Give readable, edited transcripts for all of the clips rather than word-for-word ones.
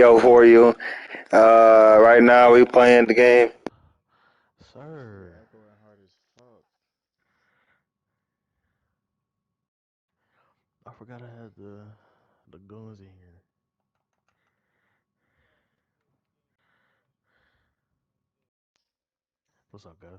Yo, for you. Right now we playing the game. Sir, Echoing hard as fuck. I forgot I had the guns in here. What's up, guys?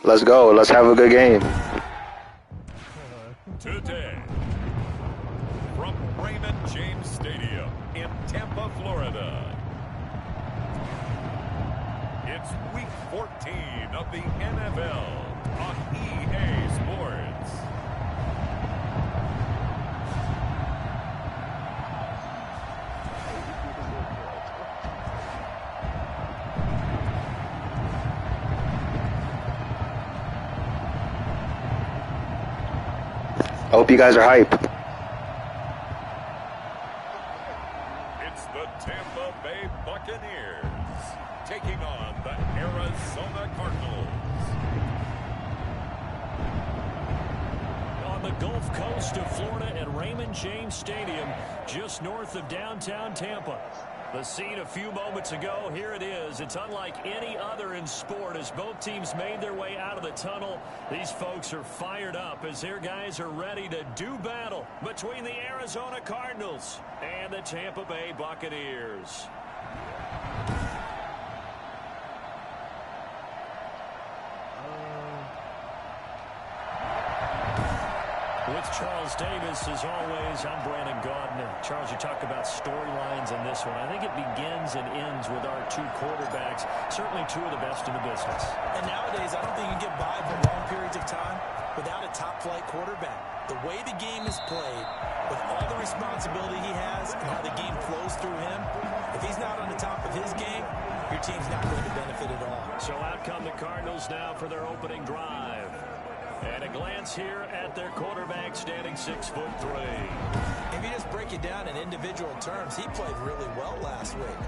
Let's go. Let's have a good game. Today, from Raymond James Stadium in Tampa, Florida, it's Week 14 of the NFL on EA Sports. I hope you guys are hype. It's the Tampa Bay Buccaneers taking on the Arizona Cardinals. On the Gulf Coast of Florida at Raymond James Stadium, just north of downtown Tampa. The scene a few moments ago, here it is. It's unlike any other in sport as both teams made their way out of the tunnel. These folks are fired up as their guys are ready to do battle between the Arizona Cardinals and the Tampa Bay Buccaneers. With Charles Davis, as always, I'm Brandon Gaudin. Charles, you talk about storylines in this one. I think it begins and ends with our two quarterbacks, certainly two of the best in the business. And nowadays, I don't think you can get by for long periods of time without a top-flight quarterback. The way the game is played, with all the responsibility he has and how the game flows through him, if he's not on the top of his game, your team's not going to benefit at all. So out come the Cardinals now for their opening drive. And a glance here at their quarterback standing 6'3". If you just break it down in individual terms, he played really well last week.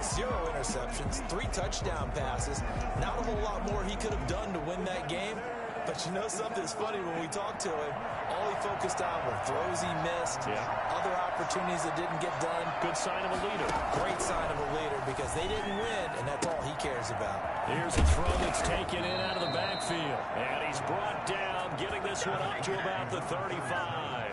0 interceptions, 3 touchdown passes. Not a whole lot more he could have done to win that game. But you know something's funny when we talked to him, all he focused on were throws he missed, other opportunities that didn't get done. Good sign of a leader. Great sign of a leader because they didn't win, and that's all he cares about. Here's a throw that's taken in out of the backfield. And he's brought down, getting this one up to about the 35.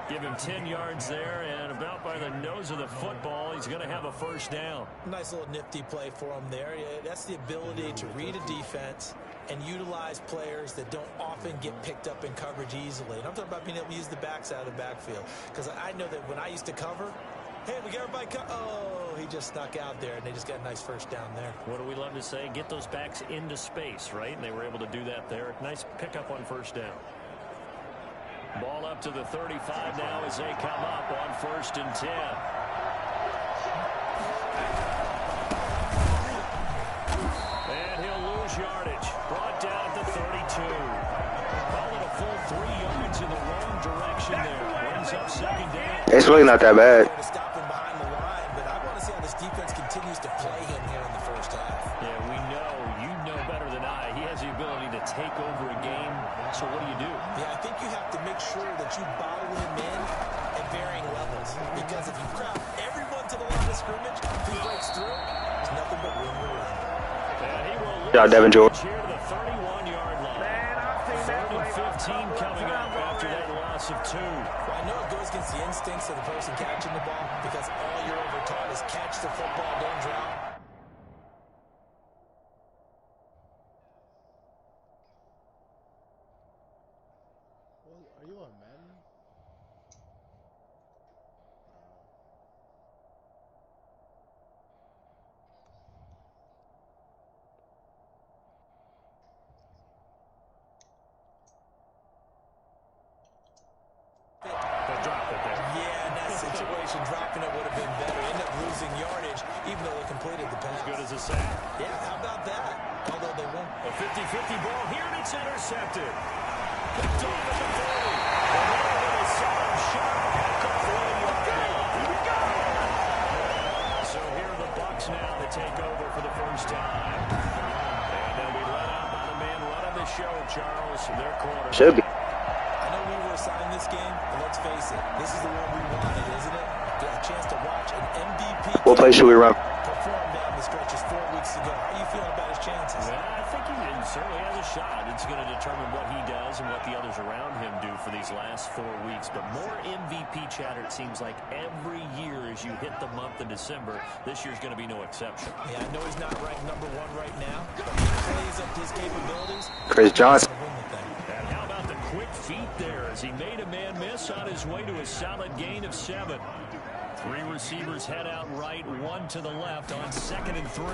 Give him 10 yards there, and about by the nose of the football, he's going to have a first down. Nice little nifty play for him there. Yeah, that's the ability to read a defense and utilize players that don't often get picked up in coverage easily. And I'm talking about being able to use the backs out of the backfield. Because I know that when I used to cover, hey, we got everybody oh, he just snuck out there, and they just got a nice first down there. What do we love to say? Get those backs into space, right? And they were able to do that there. Nice pickup on first down. Ball up to the 35 now as they come up on 1st and 10. And he'll lose yardage. Brought down at the 32. Call it a full 3 yards in the wrong direction there. Brings up 2nd down. It's really not that bad. To stop him behind the line, but I want to see how this defense continues to play him here in the first half. Yeah, we know. You know better than I. He has the ability to take over a game. So what do you do? Yeah, I think you have to make sure that you bottle him in at varying levels. Because if you crowd everyone to the line of scrimmage, if he breaks through, there's nothing but room to run. And he will lose Yeah, Devin George. here to the 31-yard line. 3rd and 15 coming up after that loss of 2. Well, I know it goes against the instincts of the person catching the ball because all you're ever taught is catch the football, don't drop. Well, are you on Madden? They'll drop it there. Yeah, in that situation, dropping it would have been better. End up losing yardage, even though they completed the pass. As good as a sack. Yeah, how about that? Although they won't. A 50-50 ball here, and it's intercepted. Picked off at the 30. And now with a sharp shot at the 40-yard line. take over for the first time. And they'll be let out by the man running the show, Charles, their quarterback. Should be. I know we were assigned this game, but let's face it, this is the one we wanted, isn't it? Get a chance to watch an MVP. What play should we run? Perform down the stretches 4 weeks ago. How are you feeling about his chances? Well, I think he certainly has a shot. It's going to determine what he does and what the others around him do for these last 4 weeks. But more MVP chatter, it seems like, every year as you hit the month of December. This year's going to be no exception. Yeah, I know he's not ranked number 1 right now, but he plays up to his capabilities. Chris Johnson. And how about the quick feet there as he made a man miss on his way to a solid gain of 7. 3 receivers head out right, 1 to the left on 2nd and 3.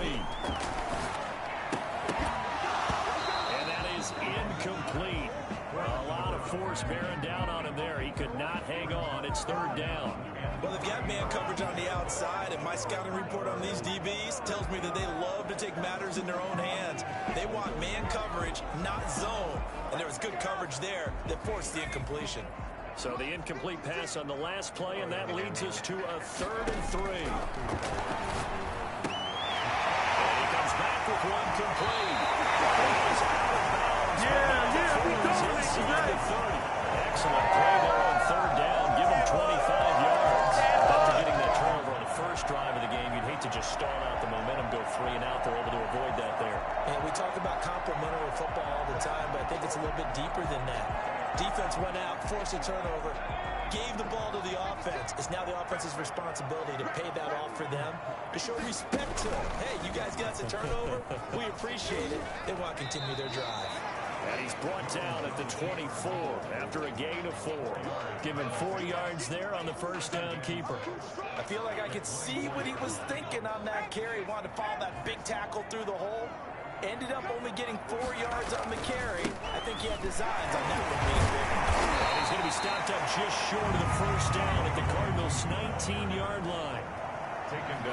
And that is incomplete. A lot of force bearing down on him there. He could not hang on. It's 3rd down. Well, they've got man coverage on the outside, and my scouting report on these DBs tells me that they love to take matters in their own hands. They want man coverage, not zone. And there was good coverage there that forced the incompletion. So the incomplete pass on the last play, and that leads us to a 3rd and 3. And he comes back with 1 complete. Inside the 30. Excellent play there on 3rd down. Give him 25 yards. After getting that turnover on the first drive of the game, you'd hate to just stall out the momentum, go 3 and out. They're able to avoid that there. And we talk about complementary football all the time, but I think it's a little bit deeper than that. Defense went out, forced a turnover, gave the ball to the offense. It's now the offense's responsibility to pay that off for them, to show respect to them. Hey, you guys got us a turnover. We appreciate it. They want to continue their drive. And he's brought down at the 24 after a gain of 4. Give him 4 yards there on the first down keeper. I feel like I could see what he was thinking on that carry. He wanted to follow that big tackle through the hole. Ended up only getting 4 yards on the carry. I think he had designs on that one being big. And he's going to be stopped up just short of the first down at the Cardinals' 19-yard line.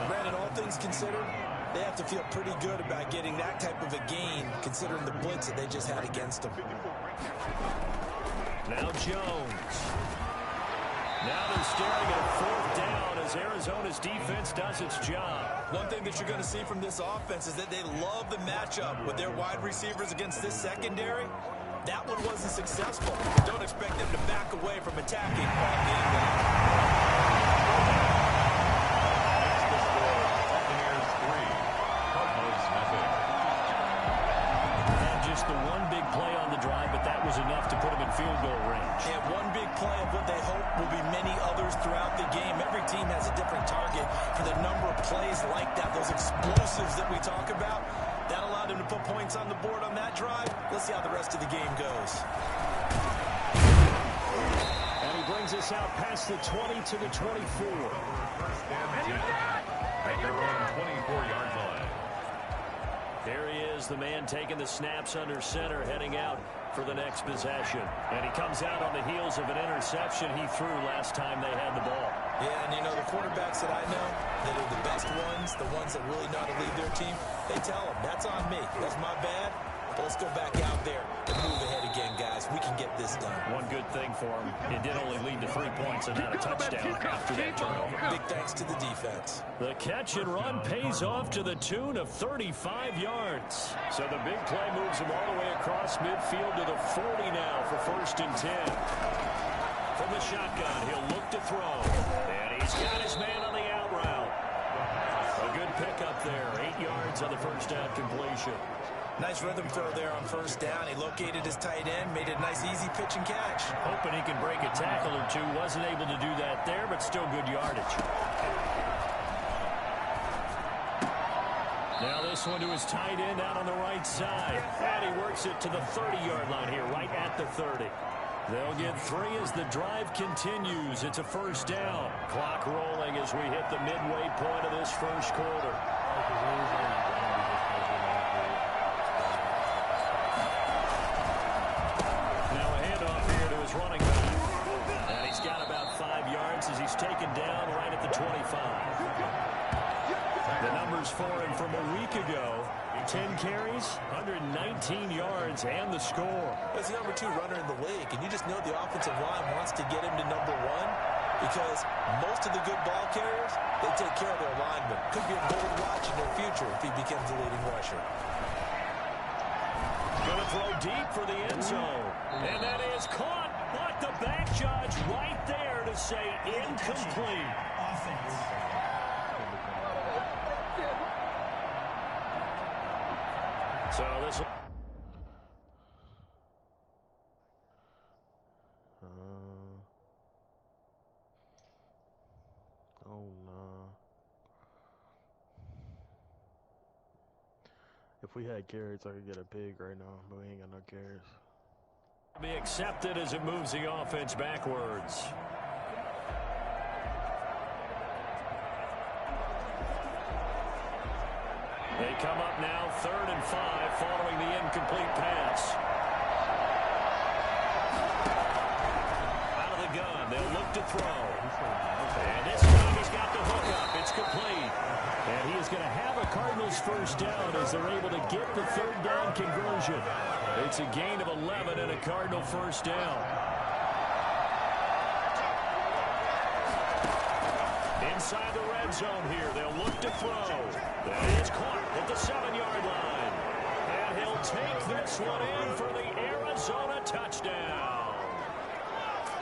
Granted, all things considered, they have to feel pretty good about getting that type of a gain, considering the blitz that they just had against them. Now Jones. Now they're staring at a 4th down as Arizona's defense does its job. One thing that you're going to see from this offense is that they love the matchup with their wide receivers against this secondary. That one wasn't successful. Don't expect them to back away from attacking all game long. The one big play on the drive, but that was enough to put him in field goal range. And one big play of what they hope will be many others throughout the game. Every team has a different target for the number of plays like that, those explosives that we talk about. That allowed him to put points on the board on that drive. Let's see how the rest of the game goes. And he brings us out past the 20 to the 24. At their own 24-yard line. There he is, the man taking the snaps under center, heading out for the next possession. And he comes out on the heels of an interception he threw last time they had the ball. Yeah, and you know, the quarterbacks that I know that are the best ones, the ones that really know how to lead their team, they tell them, that's on me. That's my bad. But let's go back out there and move ahead again, guys. We can get this done. One good thing for him, it did only lead to 3 points and not a touchdown after that turnover. Big thanks to the defense. The catch and run pays off to the tune of 35 yards. So the big play moves him all the way across midfield to the 40 now for 1st and 10. From the shotgun, he'll look to throw. And he's got his man on the out route. A good pickup there, 8 yards on the first down completion. Nice rhythm throw there on 1st down. He located his tight end, made a nice easy pitch and catch. Hoping he can break a tackle or two. Wasn't able to do that there, but still good yardage. Now this one to his tight end out on the right side. And he works it to the 30-yard line here, right at the 30. They'll get 3 as the drive continues. It's a 1st down. Clock rolling as we hit the midway point of this first quarter. Now a handoff here to his running back. And he's got about 5 yards as he's taken down right at the 25. The numbers for him from a week ago. 10 carries, 119 yards, and the score. He's the number 2 runner in the league, and you just know the offensive line wants to get him to number 1 because most of the good ball carriers, they take care of their linemen. Could be a bold watch in their future throw deep for the end zone. And that is caught, but the back judge right there to say incomplete. Offense. So this will... Oh no. If we had carrots, I could get a pig right now, but we ain't got no carrots. Be accepted as it moves the offense backwards. They come up now 3rd and 5 following the incomplete pass. Out of the gun, they'll look to throw. And this time he's got the hook up. It's complete. And he is going to have a Cardinals first down as they're able to get the 3rd down conversion. It's a gain of 11 and a Cardinal first down. Inside the red zone here, they'll look to throw. That is caught at the 7-yard line. And he'll take this one in for the Arizona touchdown.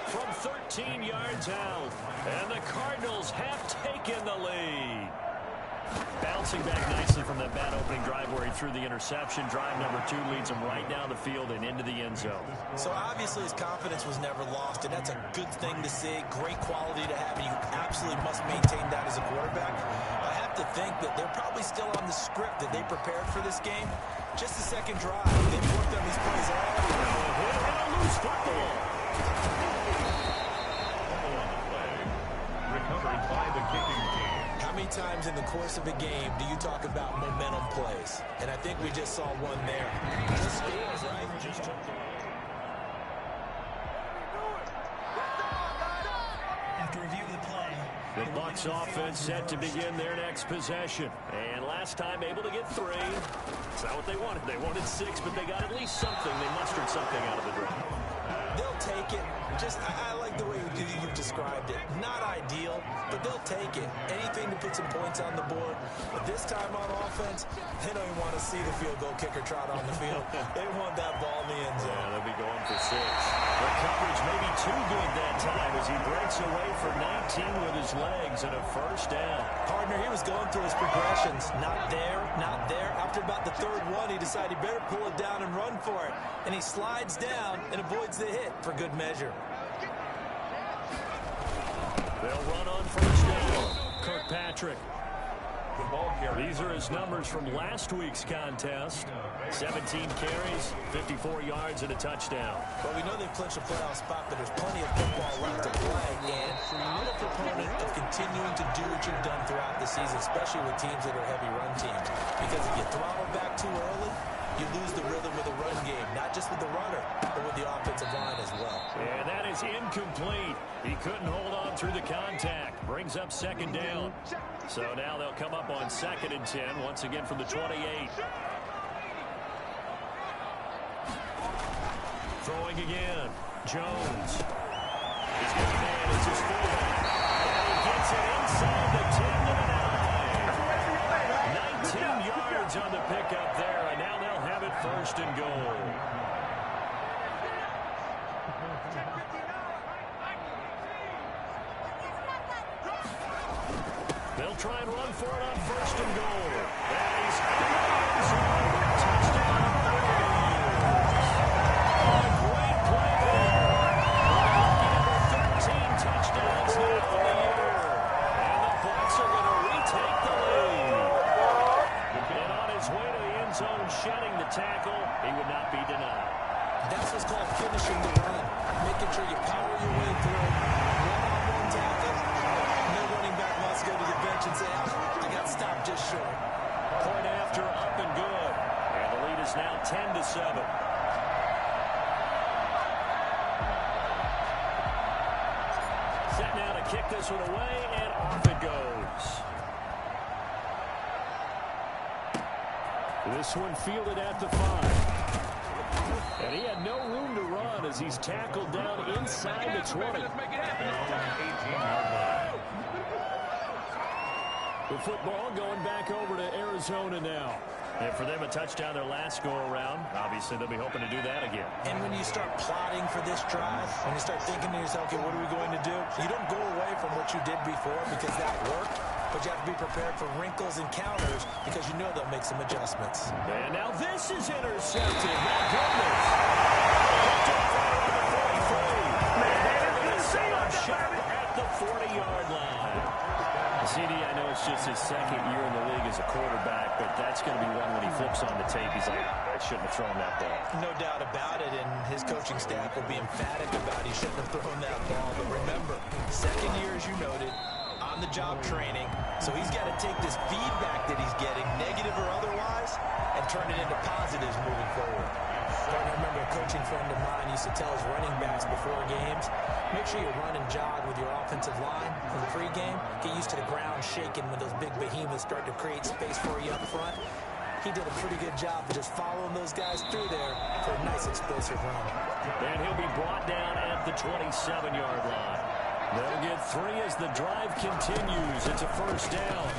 From 13 yards out. And the Cardinals have taken the lead. Bouncing back nicely from that bad opening drive where he threw the interception. Drive number 2 leads him right down the field and into the end zone. So obviously his confidence was never lost, and that's a good thing to see. Great quality to have, and you absolutely must maintain that as a quarterback. I have to think that they're probably still on the script that they prepared for this game. Just the second drive. They've worked on these plays all year. And a loose football. Recovered by the kicking team. How many times in the course of a game do you talk about momentum plays? And I think we just saw one there. The scores, right? Just took the... After review of the play. The Bucs offense set to begin their next possession. And last time able to get 3. It's not what they wanted. They wanted 6, but they got at least something. They mustered something out of the drive. They'll take it. Just, I like the way you've described it. Not ideal, but they'll take it. Anything to put some points on the board. But this time on offense, they don't even want to see the field goal kicker trot on the field. They want that ball in the end zone. Yeah, they'll be going for 6. The coverage may be too good that time as he breaks away for 19 with his legs and a first down. Partner, he was going through his progressions. Not there, not there. After about the 3rd one, he decided he better pull it down and run for it. And he slides down and avoids the hit for good measure. They'll run on first down. Kirkpatrick. These are his numbers from last week's contest. 17 carries, 54 yards, and a touchdown. Well, we know they've clinched a playoff spot, but there's plenty of football left to play. And I'm a proponent of continuing to do what you've done throughout the season, especially with teams that are heavy run teams. Because if you throttle back too early, you lose the rhythm with the run game, not just with the runner, but with the offensive line as well. And that is incomplete. He couldn't hold on through the contact. Brings up 2nd down. So now they'll come up on 2nd and 10, once again from the 28. Throwing again. Jones. He's got a man. It's his fullback. And he gets it inside the 10 to the 9. 19 yards on the pickup there, and now they'll have it 1st and goal. They'll try and run for it on 1st and goal. And he's in the end zone. Touchdown. A great play there. Number 13 touchdowns now for the year. And the Bucs are going to retake the lead. And on his way to the end zone, shedding the tackle, he would not be denied. That's what's called finishing the run. Making sure you power your way through. One-on-one tackle. No running back must go to the bench and say, I got stopped just short. Point after, up and good. And the lead is now 10-7. Set now to kick this one away, and off it goes. This one fielded at the 5. And he had no room to run as he's tackled down inside the 20. The football going back over to Arizona now. And for them, a touchdown their last go-around. Obviously, they'll be hoping to do that again. And when you start plotting for this drive, when you start thinking to yourself, okay, what are we going to do? You don't go away from what you did before because that worked, but you have to be prepared for wrinkles and counters because you know they'll make some adjustments. And now this is intercepted. My goodness. Shot at the 40-yard line. CD, I know it's just his second year in the league as a quarterback, but that's going to be one when he flips on the tape. He's like, I shouldn't have thrown that ball. No doubt about it, and his coaching staff will be emphatic about he shouldn't have thrown that ball. But remember, second year, as you noted, on-the-job training, so he's got to take this feedback that he's getting, negative or otherwise, and turn it into positives moving forward. I remember a coaching friend of mine used to tell his running backs before games, make sure you run and jog with your offensive line in the pregame. Get used to the ground shaking when those big behemoths start to create space for you up front. He did a pretty good job of just following those guys through there for a nice explosive run. And he'll be brought down at the 27-yard line. They'll get 3 as the drive continues. It's a first down.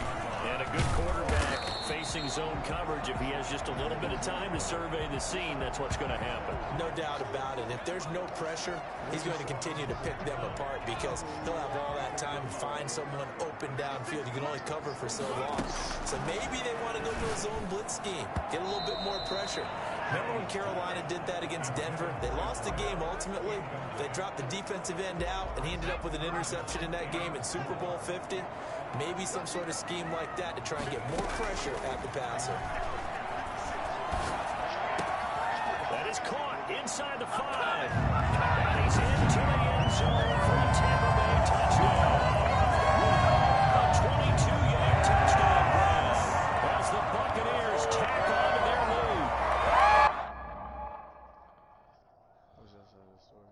And a good quarterback facing zone coverage. If he has just a little bit of time to survey the scene, that's what's going to happen. No doubt about it. If there's no pressure, he's going to continue to pick them apart because he'll have all that time to find someone open downfield. You can only cover for so long. So maybe they want to go to a zone blitz scheme, get a little bit more pressure. Remember when Carolina did that against Denver? They lost the game ultimately. They dropped the defensive end out, and he ended up with an interception in that game in Super Bowl 50. Maybe some sort of scheme like that to try and get more pressure at the passer. That is caught inside the 5. And he's into the end zone for a Tampa Bay touchdown. A 22-yard touchdown pass as the Buccaneers tack on to their lead. What's that side of the story?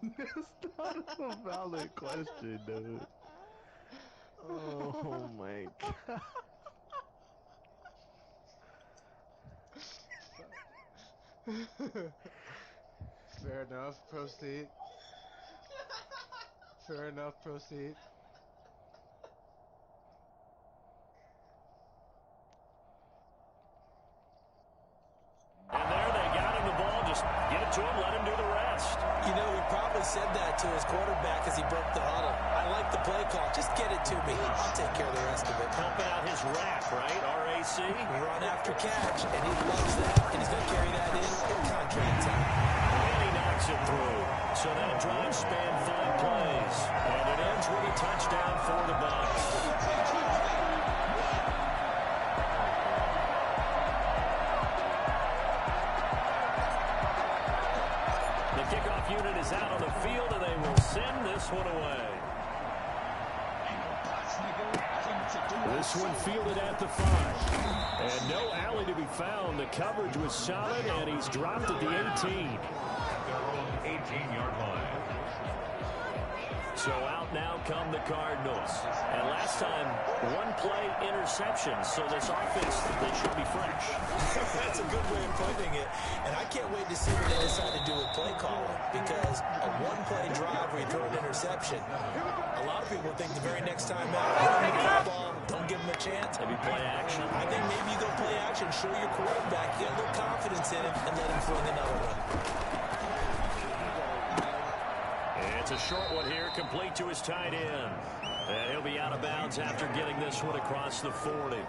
Yep. That's not a valid question, dude. Oh my god. Fair enough, proceed. Fair enough, proceed. And there they got him the ball. Just get it to him, let him do the rest. You know, he probably said that to his quarterback as he broke the huddle. I like the play call. Just get it to me. I'll take care of the rest of it. Helping out his rap, right? RAC. Run after catch, and he loves that, and he's going to carry that in contract time. And he knocks it through. So that drive spanned 5 plays. And it ends with a touchdown for the Bucs. The kickoff unit is out on the field, and they will send this one away. This one fielded at the 5. And no alley to be found. The coverage was solid, and he's dropped at the 18. 18-yard line. So out now come the Cardinals. And last time, 1-play interception. So this offense, they should be fresh. That's a good way of putting it. And I can't wait to see what they decide to do with play calling. Because a 1-play drive where you throw an interception, a lot of people think the very next time out, don't give them a chance. Maybe play action. I think maybe you go play action, show your quarterback, get a little confidence in him, and let him fling another one. It's a short one here, complete to his tight end. And he'll be out of bounds after getting this one across the 40. At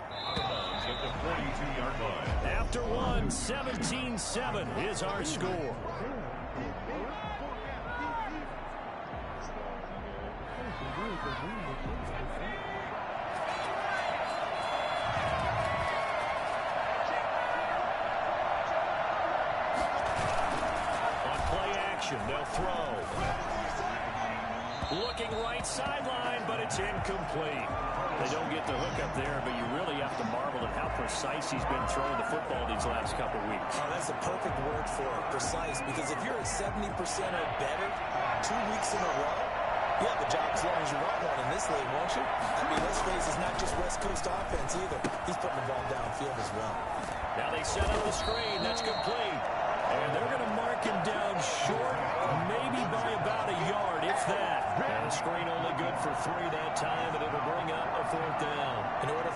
the 42-yard line. After one, 17-7 is our score. On play action, they'll throw. Looking right sideline, but it's incomplete. They don't get the hook up there, but you really have to marvel at how precise he's been throwing the football these last couple weeks. Oh, that's a perfect word for it, precise, because if you're at 70% or better 2 weeks in a row, you have a job as long as you want one in this league, won't you? I mean, let's face it, it's not just West Coast offense either. He's putting the ball downfield as well. Now they set up the screen. That's complete.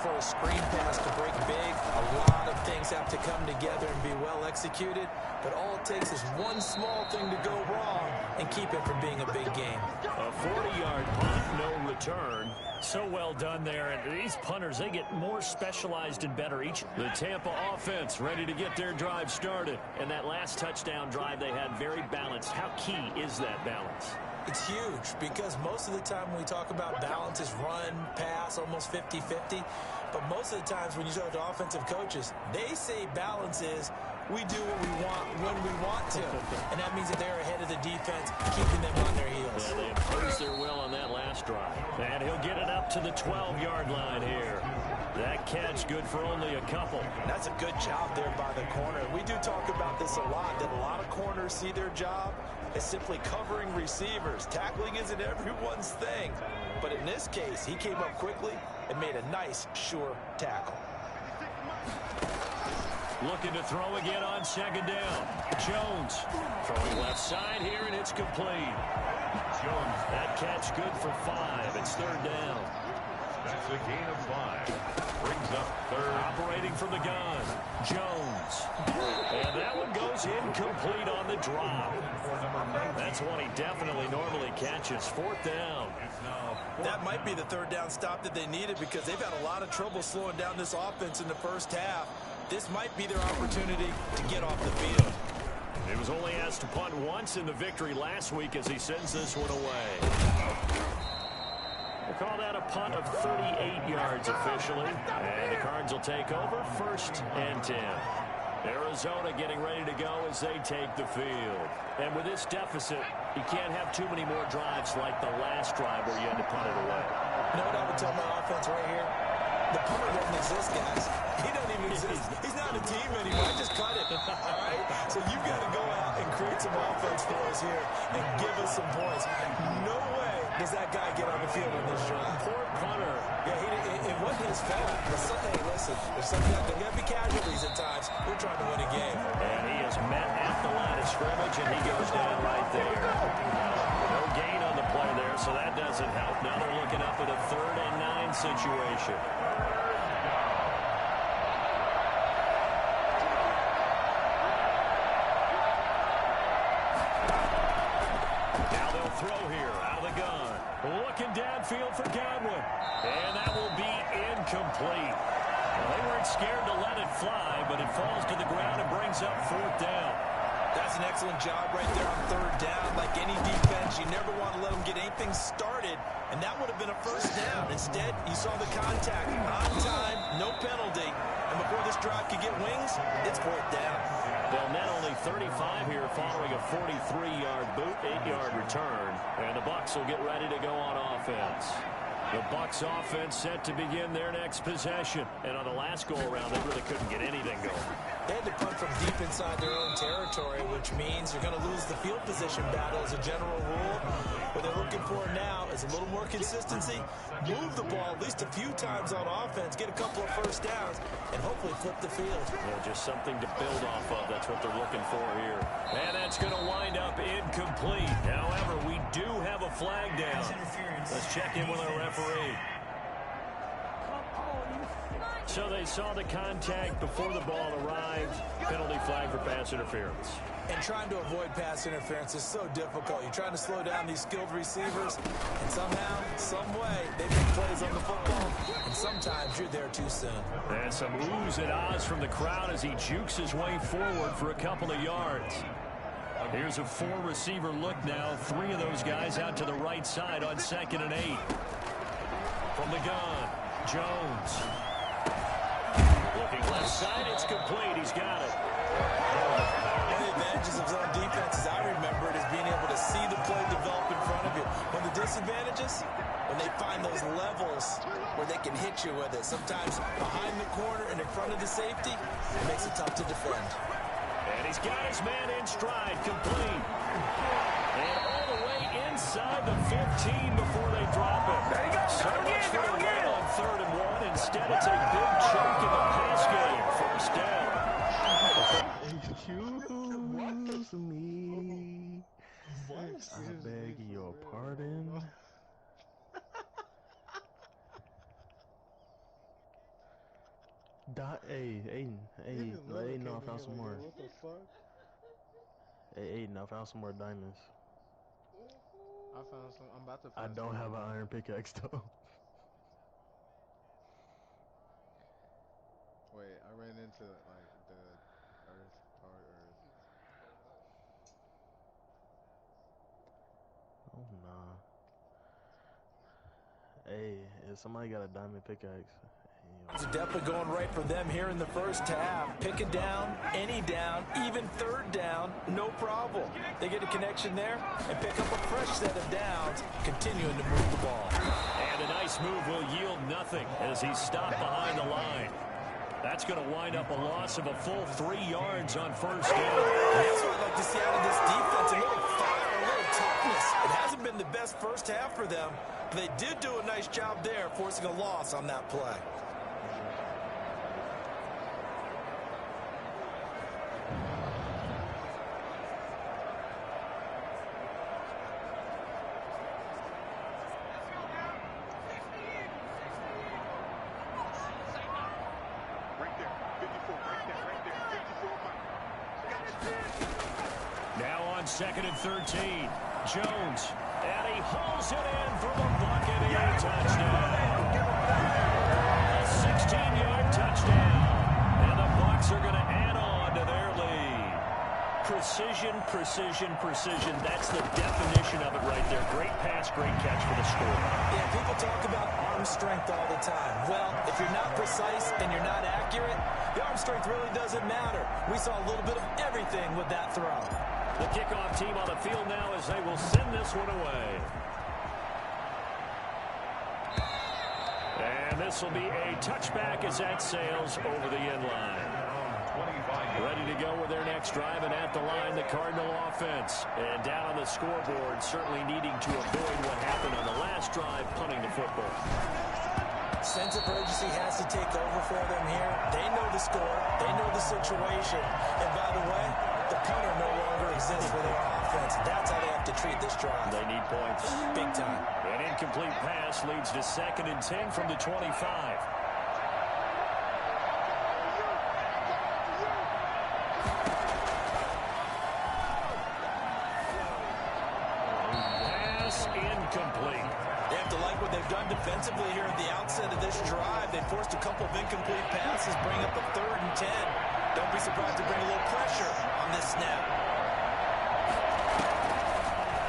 for a screen pass to break big. A lot of things have to come together and be well executed, but all it takes is one small thing to go wrong and keep it from being a big game. A 40-yard punt, no return. So well done there, and these punters, they get more specialized and better each. The Tampa offense ready to get their drive started, and that last touchdown drive they had very balanced. How key is that balance? It's huge because most of the time when we talk about balance is run, pass, almost 50-50. But most of the times when you talk to offensive coaches, they say balance is we do what we want when we want to. And that means that they're ahead of the defense, keeping them on their heels. Yeah, they imposed their will on that last drive. And he'll get it up to the 12-yard line here. That catch good for only a couple. That's a good job there by the corner. We do talk about this a lot, that a lot of corners see their job as simply covering receivers. Tackling isn't everyone's thing. But in this case, he came up quickly and made a nice, sure tackle. Looking to throw again on second down. Jones throwing left side here, and it's complete. Jones. That catch good for 5. It's third down. That's a gain of 5. Brings up third. Operating from the gun. Jones. And that one goes incomplete on the drop. That's one he definitely normally catches. Fourth down. That might be the third down stop that they needed because they've had a lot of trouble slowing down this offense in the first half. This might be their opportunity to get off the field. He was only asked to punt once in the victory last week as he sends this one away. We'll call that a punt of 38 yards officially. And the Cards will take over, 1st and 10. Arizona getting ready to go as they take the field. And with this deficit, you can't have too many more drives like the last drive where you had to punt it away. You know what I would tell my offense right here? The punter doesn't exist, guys. He doesn't even exist. He's not a team anymore. I just cut it. All right? So you've got to go out and create some offense for us here and give us some points. No way does that guy get on the field on this drive. Poor punter. Yeah, it wasn't his fault. Hey, listen, there's something there's going to be casualties at times. We're trying to win a game. And he is met at the line of scrimmage, and he goes down right there. No gain on the play there, so that doesn't help. Now they're looking up at a 3rd and 9 situation. Now they'll throw here out of the gun. Looking downfield for Godwin. And that will be incomplete. Well, they weren't scared to let it fly, but it falls to the ground and brings up 4th down. That's an excellent job right there on 3rd down. Like any defense, you never want to let them get anything started, and that would have been a 1st down. Instead, you saw the contact on time, no penalty, and before this drive could get wings, it's 4th down. They'll net only 35 here following a 43-yard boot, 8-yard return, and the Bucs will get ready to go on offense. The Bucs offense set to begin their next possession. And on the last go-around, they really couldn't get anything going. They had to punt from deep inside their own territory, which means you're going to lose the field position battle as a general rule. What they're looking for now is a little more consistency, move the ball at least a few times on offense, get a couple of 1st downs, and hopefully flip the field. Yeah, just something to build off of. That's what they're looking for here. And that's going to wind up incomplete. However, we do have a flag down. Let's check in with our referee. So they saw the contact before the ball arrived. Penalty flag for pass interference. And trying to avoid pass interference is so difficult. You're trying to slow down these skilled receivers, and somehow, some way, they make plays on the football, and sometimes you're there too soon. And some oohs and ahs from the crowd as he jukes his way forward for a couple of yards. Here's a 4-receiver look now. 3 of those guys out to the right side on 2nd and 8. From the gun, Jones. Looking left side, it's complete. He's got it. One of the advantages of zone defense, as I remember it, is being able to see the play develop in front of you. One of the disadvantages, when they find those levels where they can hit you with it. Sometimes behind the corner and in front of the safety, it makes it tough to defend. And he's got his man in stride, complete. And all the way inside the 15 before they drop it. There you go. So much for the win on 3rd and 1. Instead, it's a big chunk in the pass game. 1st down. Excuse me. I beg your pardon. Hey, Aiden. Hey, let Aiden know I found some more. What the fuck? Hey, Aiden, I found some more diamonds. I found some. I'm about to I find don't some have more. an iron pickaxe though. Wait, I ran into like the earth, hard earth. Oh nah. Hey, if somebody got a diamond pickaxe. It's definitely going right for them here in the first half. Pick a down, any down, even third down, no problem. They get a connection there and pick up a fresh set of downs, continuing to move the ball. And a nice move will yield nothing as he's stopped behind the line. That's going to wind up a loss of a full 3 yards on first down. That's what I'd like to see out of this defense. A little fire, a little toughness. It hasn't been the best first half for them, but they did do a nice job there, forcing a loss on that play. Now on 2nd and 13. Jones, and he hauls it in for the Buccaneer touchdown. A 16-yard touchdown. And the Bucs are going to add on to their lead. Precision, precision, precision. That's the definition of it right there. Great pass, great catch for the score. Yeah, people talk about arm strength all the time. Well, if you're not precise and you're not accurate, the arm strength really doesn't matter. We saw a little bit of everything with that throw. The kickoff team on the field now as they will send this one away. And this will be a touchback as that sails over the end line. Ready to go with their next drive, and at the line, the Cardinal offense. And down on the scoreboard, certainly needing to avoid what happened on the last drive, punting the football. Sense of urgency has to take over for them here. They know the score. They know the situation. And by the way, the punter no longer exists for their offense. That's how they have to treat this drive. They need points. Big time. An incomplete pass leads to 2nd and 10 from the 25. Pass incomplete. They have to like what they've done defensively here at the outset of this drive. They forced a couple of incomplete passes, bring up a 3rd and 10. Don't be surprised to bring a little pressure on this snap.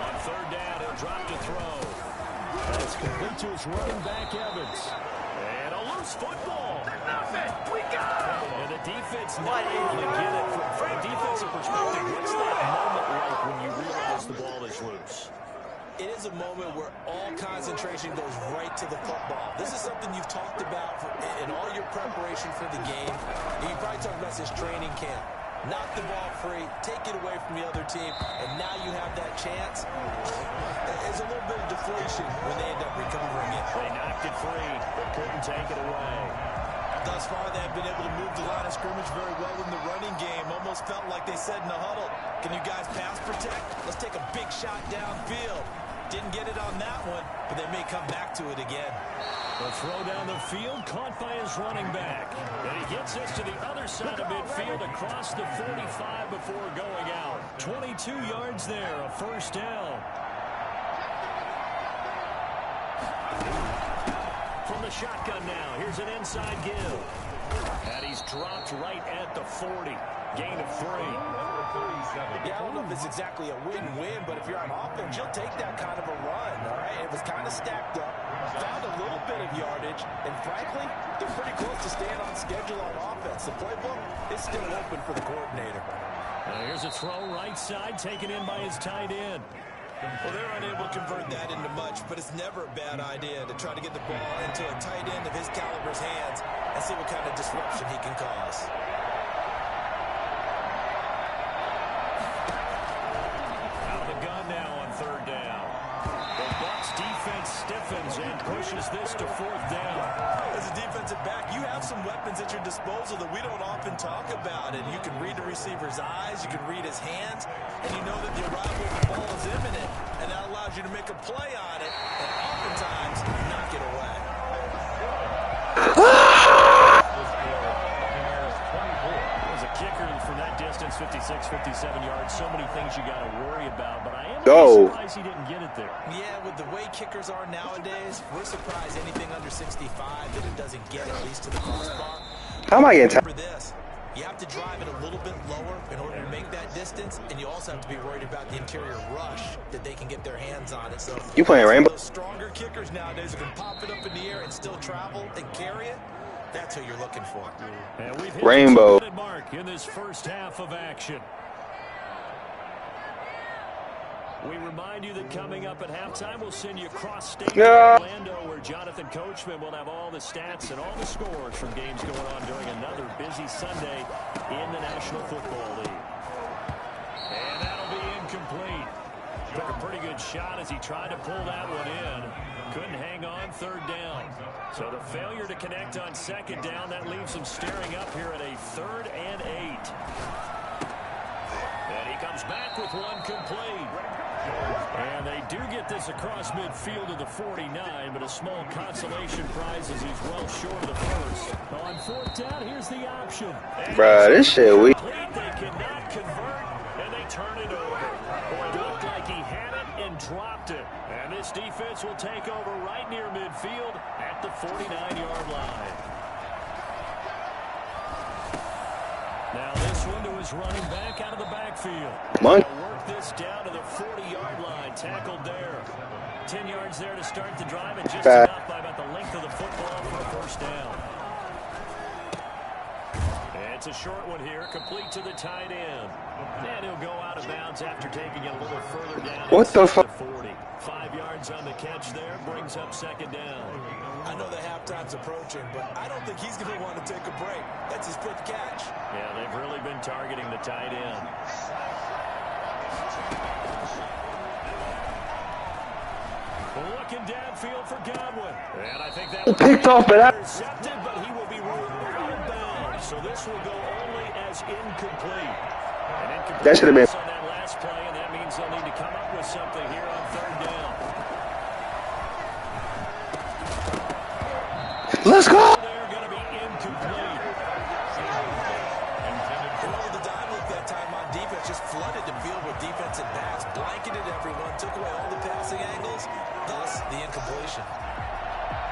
On 3rd down, he'll drop to throw. That's complete to his running back, Evans. And a loose football. Nothing. We got him. And the defense not able to get it. From a defensive perspective, what's that moment like when you realize the ball is loose? It is a moment where all concentration goes right to the football. This is something you've talked about in all your preparation for the game. And you probably talked about this training camp. Knock the ball free, take it away from the other team, and now you have that chance. There's a little bit of deflation when they end up recovering it. They knocked it free, but couldn't take it away. Thus far, they have been able to move the line of scrimmage very well in the running game. Almost felt like they said in the huddle, can you guys pass protect? Let's take a big shot downfield. Didn't get it on that one, but they may come back to it again. The throw down the field, caught by his running back. And he gets us to the other side of midfield across the 45 before going out. 22 yards there, a 1st down. From the shotgun now, here's an inside give. And he's dropped right at the 40. Gain of 3. Yeah, I don't know if it's exactly a win-win, but if you're on offense, you'll take that kind of a run, all right? It was kind of stacked up, found a little bit of yardage, and frankly, they're pretty close to staying on schedule on offense. The playbook is still open for the coordinator. Here's a throw right side, taken in by his tight end. Well, they're unable to convert that into much, but it's never a bad idea to try to get the ball into a tight end of his caliber's hands and see what kind of disruption he can cause. Stiffens and pushes this to 4th down. As a defensive back, you have some weapons at your disposal that we don't often talk about. And you can read the receiver's eyes, you can read his hands, and you know that the arrival of the ball is imminent. And that allows you to make a play on it, and oftentimes knock it away. from that distance, 56, 57 yards. So many things you got to worry about, but I am surprised he didn't get it there. Yeah, with the way kickers are nowadays, we're surprised anything under 65 that it doesn't get at least to the crossbar. How am I getting Remember this. You have to drive it a little bit lower in order to make that distance, and you also have to be worried about the interior rush that they can get their hands on it. So You playing Rainbow? those stronger kickers nowadays who can pop it up in the air and still travel and carry it, that's who you're looking for. And we've hit Rainbow. the 2-minute mark in this first half of action. We remind you that coming up at halftime, we'll send you across state to Orlando, where Jonathan Coachman will have all the stats and all the scores from games going on during another busy Sunday in the National Football League. And that'll be incomplete. Took a pretty good shot as he tried to pull that one in. Couldn't hang on third down. So the failure to connect on second down, that leaves him staring up here at a 3rd and 8. And he comes back with one complete. And they do get this across midfield to the 49, but a small consolation prize as he's well short of the first. On 4th down, here's the option. Bruh, this shit weak. They cannot convert, and they turn it over. Boy, it looked like he had it and dropped it. And this defense will take over right near midfield at the 49-yard line. Now this one to his running back out of the backfield. Monk. Work this down to the 40-yard line. Tackled there. 10 yards there to start the drive, and just enough by about the length of the football for a first down. And it's a short one here, complete to the tight end. And he'll go out of bounds after taking it a little further down. What the fuck? 40. 5 yards on the catch there, brings up second down. I know the halftime's approaching, but I don't think he's going to want to take a break. That's his 5th catch. Yeah, they've really been targeting the tight end. Looking downfield for Godwin. And I think that Picked off, but intercepted, but he will be ruled out of bounds. So this will go only as incomplete. And incomplete That should have been. on that last play, and that means they'll need to come up with something here on 3rd down. Let's go. They're going to be incomplete. Rolled the dime look that time on defense, just flooded the field with defensive backs, blanketed everyone, took away all the passing angles, thus the incompletion.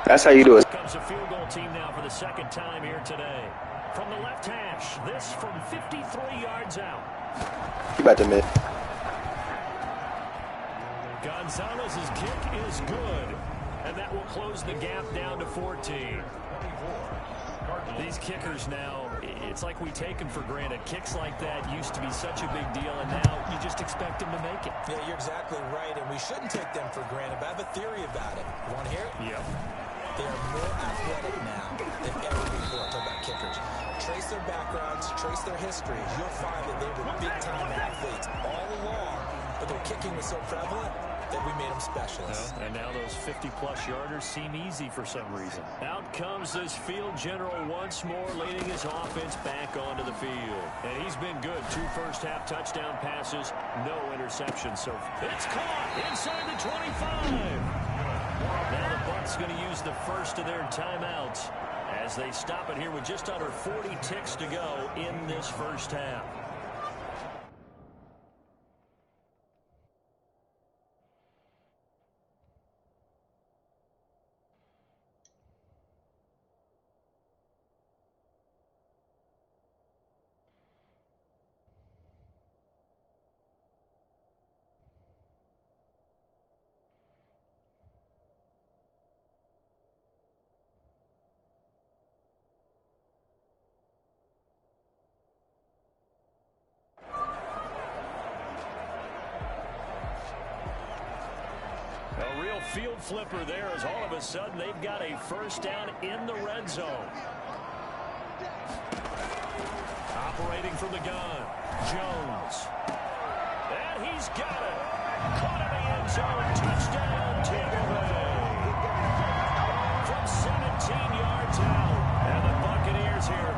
That's how you do it. Comes a field goal team now for the 2nd time here today. From the left hash, this from 53 yards out. You about to miss. Gonzalez's kick is good, and that will close the gap down to 14. These kickers now, it's like we take them for granted. Kicks like that used to be such a big deal, and now you just expect them to make it. Yeah, you're exactly right, and we shouldn't take them for granted, but I have a theory about it. You want to hear it? Yep. They are more athletic now than ever before. Talk about kickers. Trace their backgrounds, trace their histories. You'll find that they were big-time athletes all along, but their kicking was so prevalent that we made them specialists. And now those 50-plus yarders seem easy for some reason. Out comes this field general once more, leading his offense back onto the field. And he's been good. 2 first-half touchdown passes, no interceptions. So it's caught inside the 25. Now the Bucs going to use the first of their timeouts as they stop it here with just under 40 ticks to go in this first half. A real field flipper there as all of a sudden they've got a first down in the red zone. Operating from the gun, Jones. And he's got it. Caught in the end zone. Touchdown, Tampa Bay. From 17 yards out. And the Buccaneers here.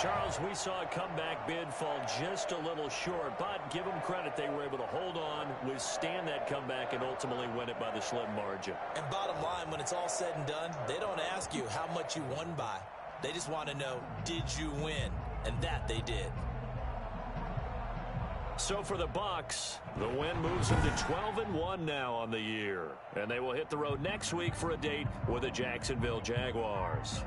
Charles, we saw a comeback bid fall just a little short, but give them credit. They were able to hold on, withstand that comeback, and ultimately win it by the slim margin. And bottom line, when it's all said and done, they don't ask you how much you won by. They just want to know, did you win? And that they did. So for the Bucs, the win moves them to 12-1 now on the year. And they will hit the road next week for a date with the Jacksonville Jaguars.